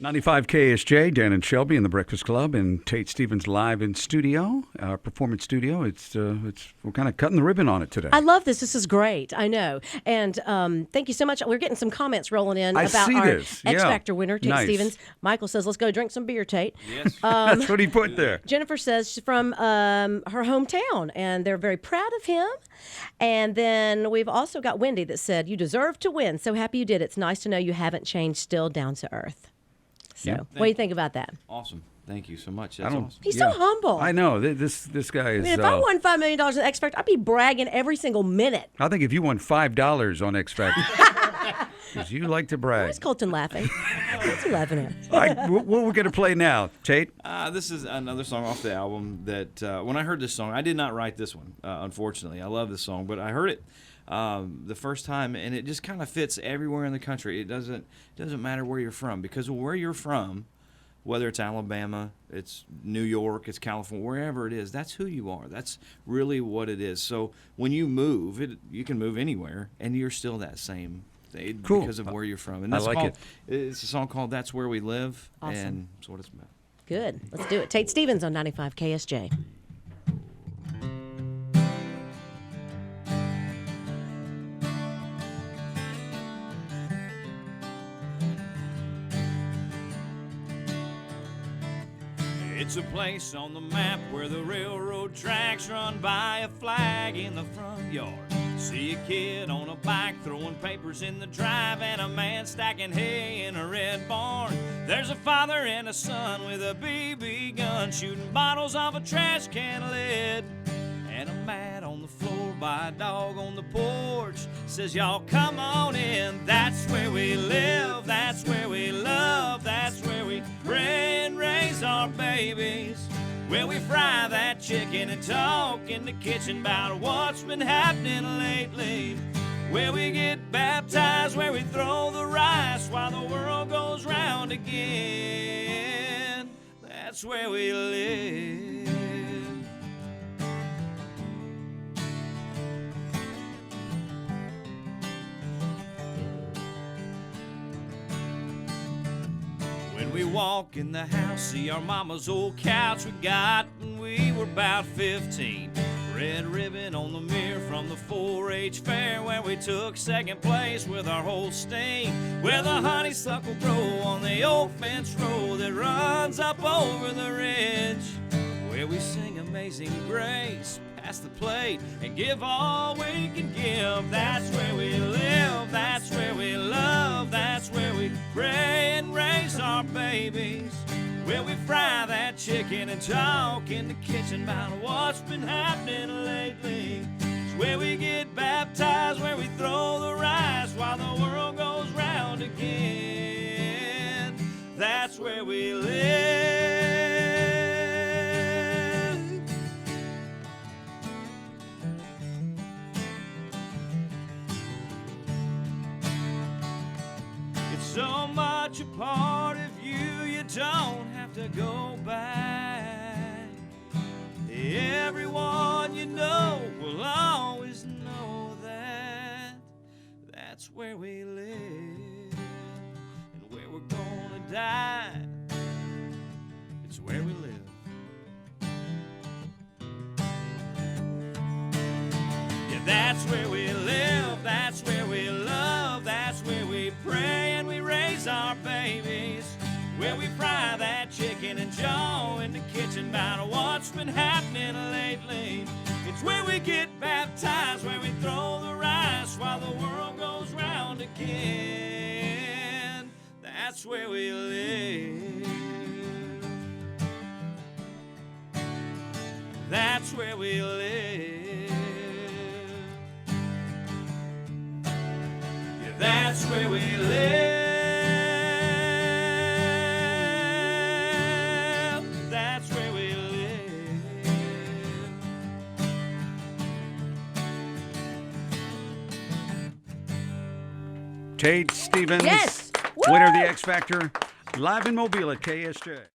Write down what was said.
95 KSJ, Dan and Shelby in the Breakfast Club, and Tate Stevens live in studio, our performance studio. We're kind of cutting the ribbon on it today. I love this. This is great. I know. And thank you so much. We're getting some comments rolling in about our X Factor winner, Tate Stevens. Michael says, let's go drink some beer, Tate. Yes. That's what he put there. Jennifer says she's from her hometown, and they're very proud of him. And then we've also got Wendy that said, you deserve to win. So happy you did. It's nice to know you haven't changed, still down to earth. So, what do you think about that? Awesome. Thank you so much. That's awesome. He's so humble. I know. This guy is... I mean, if I won $5 million in X Factor, I'd be bragging every single minute. I think if you won $5 on X Factor, because you like to brag. Where's Colton laughing? What's he laughing at? All right, what we're going to play now, Tate? This is another song off the album that when I heard this song, I did not write this one, unfortunately. I love this song, but I heard it the first time, and it just kind of fits everywhere in the country. It doesn't matter where you're from, because where you're from, whether it's Alabama, it's New York, it's California, wherever it is, that's who you are. That's really what it is. So when you move, you can move anywhere, and you're still that same thing because of where you're from. And I like it. It's a song called "That's Where We Live," Awesome. and that's what it's about. Good. Let's do it. Tate Stevens on 95 KSJ. It's a place on the map where the railroad tracks run by, a flag in the front yard. See a kid on a bike throwing papers in the drive, and a man stacking hay in a red barn. There's a father and a son with a BB gun, shooting bottles off a trash can lid. And a mat on the floor by a dog on the porch says, y'all come on in. That's where we live, that's where we love, that's where we pray and raise our babies. Where we fry that chicken and talk in the kitchen about what's been happening lately. Where we get baptized, where we throw the rice while the world goes round again. That's where we live. When we walk in the house, see our mama's old couch we got when we were about 15. Red ribbon on the mirror from the 4-H fair, where we took second place with our whole steam. Where the honeysuckle grow on the old fence road that runs up over the ridge. Where we sing Amazing Grace, pass the plate, and give all we can give. That's where we live, that's where we love, that's where we pray and raise our babies. Where we fry that chicken and talk in the kitchen about what's been happening lately. It's where we get baptized, where we throw the rice while the world goes round again. That's where we live. It's so much a part of you, you don't have to go back. Everyone you know will always know that. That's where we live and where we're gonna die. It's where we live. Yeah, that's where we live, that's where we love, that's where we pray and we raise our babies. Where we fry that chicken and jaw in the kitchen about what's been happening lately. It's where we get baptized, where we throw the rice while the world goes round again. That's where we live. That's where we live. Yeah, that's where we live. Tate Stevens, Yes. winner of the X Factor, live in Mobile at KSJ.